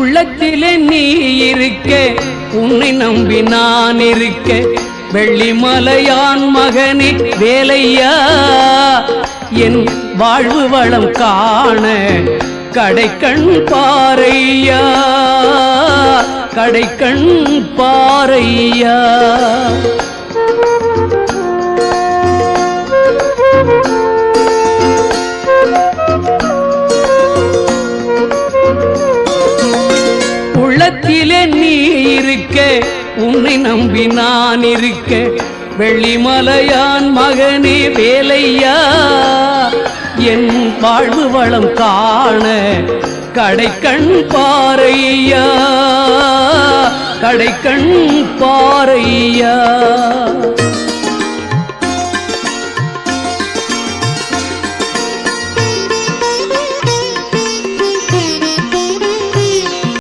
உள்ளத்திலே நீ இருக்க, உன்னை நம்பி நான் இருக்க, வெள்ளிமலையான் மகனே வேலையா, என் வாழ்வு வளம் காண கடைக்கண் பாரையா, கடைக்கண் பாரையா. உள்ளத்திலே நீ இருக்க, உன்னை நம்பி நான் இருக்க, வெள்ளிமலையான் மகனே வேலையா, என் வாழ்வு வளம் காண கடைக்கண் பாரையா, கடைக்கண் பாரையா.